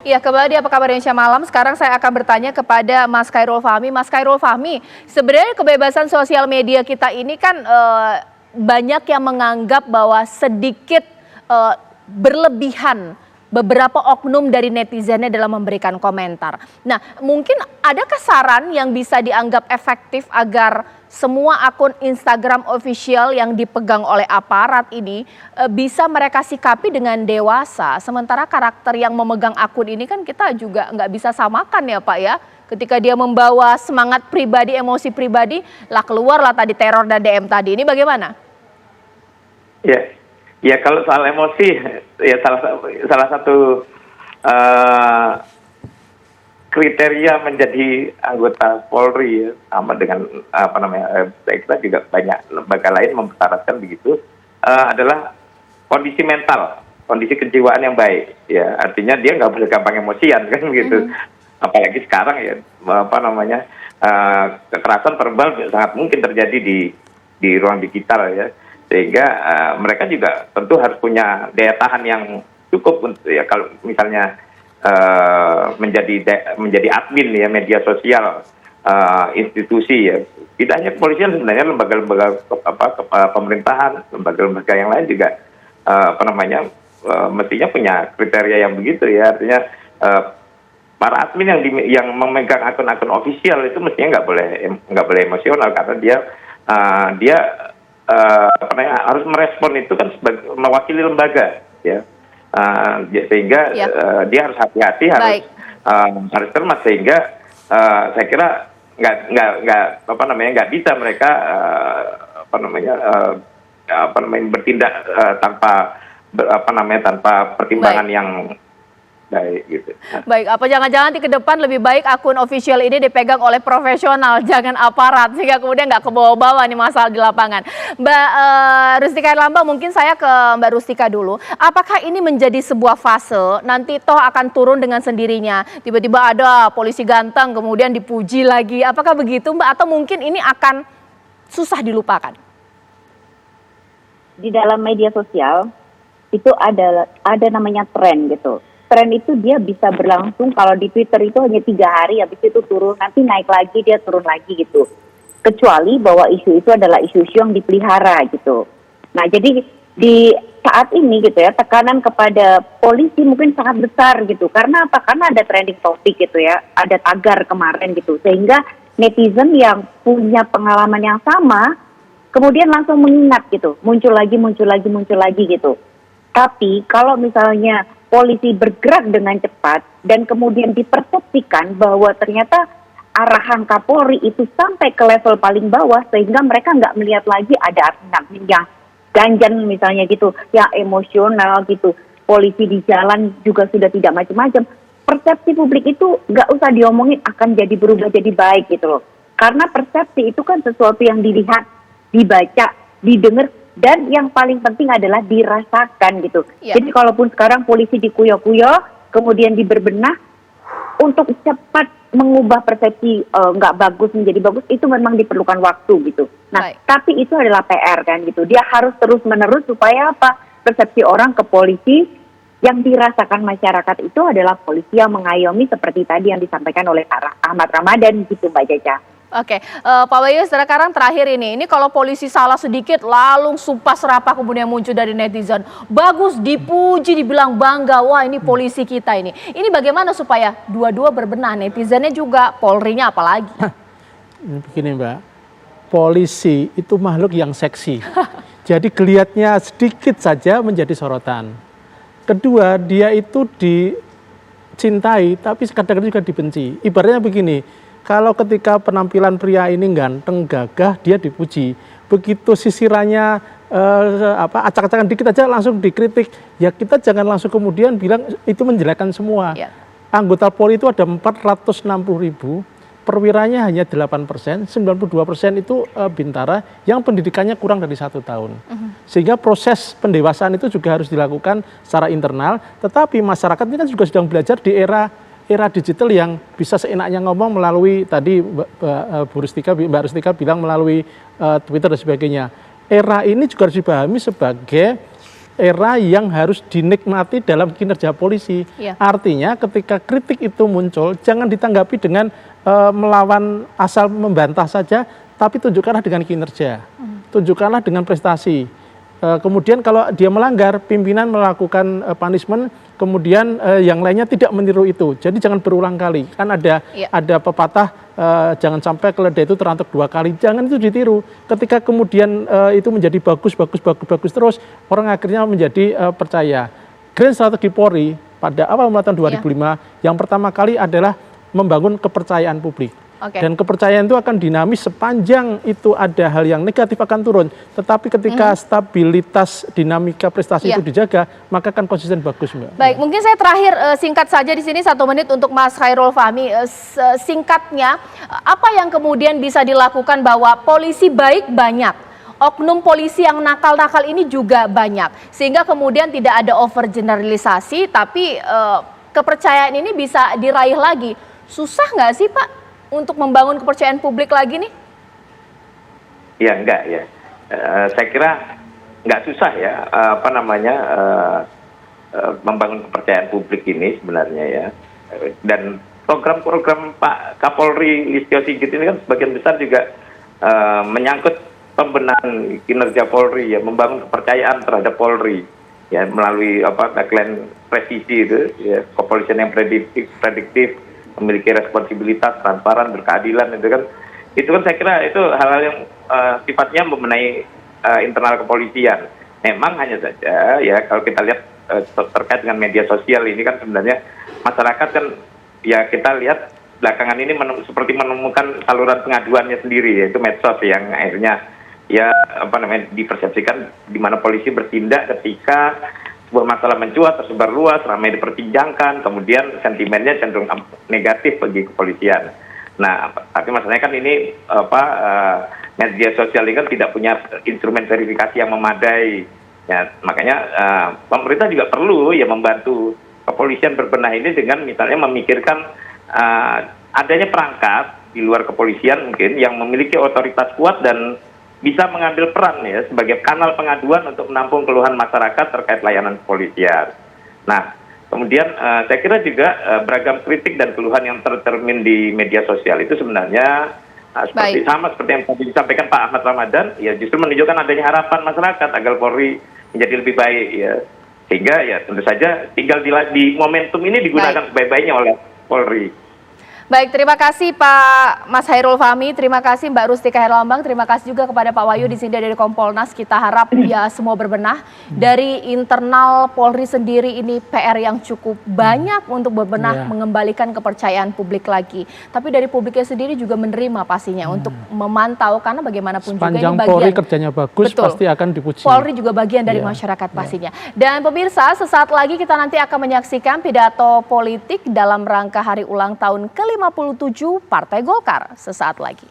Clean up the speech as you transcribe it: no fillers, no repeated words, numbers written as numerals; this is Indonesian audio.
Iya, kembali apa kabar Indonesia Malam. Sekarang saya akan bertanya kepada Mas Khairul Fahmi. Mas Khairul Fahmi, sebenarnya kebebasan sosial media kita ini kan banyak yang menganggap bahwa sedikit berlebihan beberapa oknum dari netizennya dalam memberikan komentar. Nah, mungkin adakah saran yang bisa dianggap efektif agar semua akun Instagram official yang dipegang oleh aparat ini bisa mereka sikapi dengan dewasa, sementara karakter yang memegang akun ini kan kita juga nggak bisa samakan ya Pak ya. Ketika dia membawa semangat pribadi, emosi pribadi, lah keluarlah tadi teror dan DM tadi. Ini bagaimana? Ya kalau soal emosi, ya salah satu kriteria menjadi anggota Polri ya, sama dengan saya kira juga banyak lembaga lain mempersyaratkan begitu, adalah kondisi mental, kondisi kejiwaan yang baik. Ya, artinya dia nggak boleh gampang emosian kan gitu. Apalagi sekarang ya kekerasan verbal sangat mungkin terjadi di ruang digital ya. Sehingga mereka juga tentu harus punya daya tahan yang cukup untuk ya kalau misalnya menjadi admin ya media sosial institusi ya. Tidak hanya kepolisian, sebenarnya lembaga-lembaga pemerintahan, lembaga-lembaga yang lain juga mestinya punya kriteria yang begitu ya. Artinya para admin yang memegang akun-akun ofisial itu mestinya nggak boleh emosional, karena dia harus merespon itu kan sebagai mewakili lembaga ya, sehingga dia harus hati-hati, harus cermat, sehingga saya kira nggak bisa mereka bertindak tanpa pertimbangan yang baik gitu. Baik, apa jangan-jangan di ke depan lebih baik akun official ini dipegang oleh profesional, jangan aparat, sehingga kemudian nggak kebawa-bawa nih masalah di lapangan. Mbak Rustika Herlambang, mungkin saya ke Mbak Rustika dulu. Apakah ini menjadi sebuah fase, nanti toh akan turun dengan sendirinya, tiba-tiba ada polisi ganteng kemudian dipuji lagi, apakah begitu Mbak? Atau mungkin ini akan susah dilupakan? Di dalam media sosial itu ada namanya tren gitu. Tren itu dia bisa berlangsung, kalau di Twitter itu hanya 3 hari, habis itu turun, nanti naik lagi, dia turun lagi gitu. Kecuali bahwa isu itu adalah isu-isu yang dipelihara gitu. Nah, jadi di saat ini gitu ya, tekanan kepada polisi mungkin sangat besar gitu. Karena apa? Karena ada trending topik gitu ya, ada tagar kemarin gitu. Sehingga netizen yang punya pengalaman yang sama, kemudian langsung mengingat gitu, muncul lagi gitu. Tapi kalau misalnya polisi bergerak dengan cepat dan kemudian dipersepsikan bahwa ternyata arahan Kapolri itu sampai ke level paling bawah, sehingga mereka nggak melihat lagi ada admin yang ganjan misalnya gitu, yang emosional gitu. Polisi di jalan juga sudah tidak macam-macam. Persepsi publik itu nggak usah diomongin, akan jadi berubah jadi baik gitu loh. Karena persepsi itu kan sesuatu yang dilihat, dibaca, didengar, dan yang paling penting adalah dirasakan gitu. Jadi kalaupun sekarang polisi dikuyo-kuyo, kemudian diberbenah, untuk cepat mengubah persepsi nggak bagus menjadi bagus, itu memang diperlukan waktu gitu. Nah, tapi itu adalah PR kan gitu. Dia harus terus-menerus supaya apa? Persepsi orang ke polisi yang dirasakan masyarakat itu adalah polisi yang mengayomi, seperti tadi yang disampaikan oleh Ahmad Ramadan gitu Mbak Caca. Oke, Pak Bayu, sekarang terakhir ini kalau polisi salah sedikit lalu sumpah serapah kemudian muncul dari netizen. Bagus, dipuji, dibilang bangga, wah ini polisi kita ini. Ini bagaimana supaya dua-dua berbenah, netizennya juga, Polrinya apalagi? Begini Mbak, polisi itu makhluk yang seksi. Jadi geliatnya sedikit saja menjadi sorotan. Kedua, dia itu dicintai tapi kadang-kadang juga dibenci. Ibaratnya begini, kalau ketika penampilan pria ini ganteng, gagah, dia dipuji. Begitu sisirannya acak-acakan dikit aja langsung dikritik. Ya kita jangan langsung kemudian bilang itu menjelekkan semua. Anggota Polri itu ada 460.000, perwiranya hanya 8%, 92% itu bintara yang pendidikannya kurang dari 1 tahun. Sehingga proses pendewasaan itu juga harus dilakukan secara internal, tetapi masyarakat ini kan juga sedang belajar di era digital yang bisa seenaknya ngomong melalui tadi Mbak Rustika bilang melalui Twitter dan sebagainya. Era ini juga harus dipahami sebagai era yang harus dinikmati dalam kinerja polisi. Iya. Artinya ketika kritik itu muncul, jangan ditanggapi dengan melawan asal membantah saja, tapi tunjukkanlah dengan kinerja, tunjukkanlah dengan prestasi. Kemudian kalau dia melanggar, pimpinan melakukan punishment, kemudian yang lainnya tidak meniru itu. Jadi jangan berulang kali. Kan ada pepatah jangan sampai keledai itu terantuk 2 kali. Jangan itu ditiru. Ketika kemudian itu menjadi bagus terus, orang akhirnya menjadi percaya. Grand strategi Polri pada awal mulai tahun 2005 yang pertama kali adalah membangun kepercayaan publik. Oke. Dan kepercayaan itu akan dinamis sepanjang itu ada hal yang negatif akan turun. Tetapi ketika stabilitas dinamika prestasi itu dijaga, maka akan konsisten bagus, Mbak. Baik, mungkin saya terakhir singkat saja di sini 1 menit untuk Mas Khairul Fahmi. Singkatnya, apa yang kemudian bisa dilakukan bahwa polisi baik banyak, oknum polisi yang nakal-nakal ini juga banyak, sehingga kemudian tidak ada overgeneralisasi, tapi kepercayaan ini bisa diraih lagi. Susah nggak sih, Pak, untuk membangun kepercayaan publik lagi nih? Ya enggak ya. Saya kira nggak susah ya membangun kepercayaan publik ini sebenarnya ya. Dan program-program Pak Kapolri Listio Sigit ini kan sebagian besar juga menyangkut pembenahan kinerja Polri ya, membangun kepercayaan terhadap Polri ya melalui tagline presisi itu ya, kepolisian yang prediktif, memiliki responsibilitas, transparan, berkeadilan, itu kan saya kira itu hal-hal yang sifatnya membenahi internal kepolisian. Memang hanya saja ya kalau kita lihat terkait dengan media sosial ini kan sebenarnya masyarakat kan ya kita lihat belakangan ini seperti menemukan saluran pengaduannya sendiri, yaitu medsos yang akhirnya ya dipersepsikan di mana polisi bertindak ketika sebuah masalah mencuat, tersebar luas, ramai diperbincangkan, kemudian sentimennya cenderung negatif bagi kepolisian. Nah, tapi masalahnya kan ini media sosial ini kan tidak punya instrumen verifikasi yang memadai. Ya, makanya pemerintah juga perlu ya membantu kepolisian berbenah ini dengan misalnya memikirkan adanya perangkat di luar kepolisian mungkin yang memiliki otoritas kuat dan bisa mengambil peran ya sebagai kanal pengaduan untuk menampung keluhan masyarakat terkait layanan kepolisian. Nah, kemudian saya kira juga beragam kritik dan keluhan yang tercermin di media sosial itu sebenarnya seperti yang tadi disampaikan Pak Ahmad Ramadan, ya justru menunjukkan adanya harapan masyarakat agar Polri menjadi lebih baik ya. Sehingga ya tentu saja tinggal di momentum ini digunakan sebaik-baiknya oleh Polri. Baik, terima kasih Pak Mas Khairul Fahmi, terima kasih Mbak Rustika Herlambang, terima kasih juga kepada Pak Wahyu di sini dari Kompolnas. Kita harap ya semua berbenah. Dari internal Polri sendiri ini PR yang cukup banyak untuk berbenah, mengembalikan kepercayaan publik lagi. Tapi dari publiknya sendiri juga menerima pastinya untuk memantau, karena bagaimanapun sepanjang juga ini bagian. Polri kerjanya bagus, pasti akan dipuji. Polri juga bagian dari masyarakat pastinya. Dan pemirsa, sesaat lagi kita nanti akan menyaksikan pidato politik dalam rangka hari ulang tahun ke-57 Partai Golkar sesaat lagi.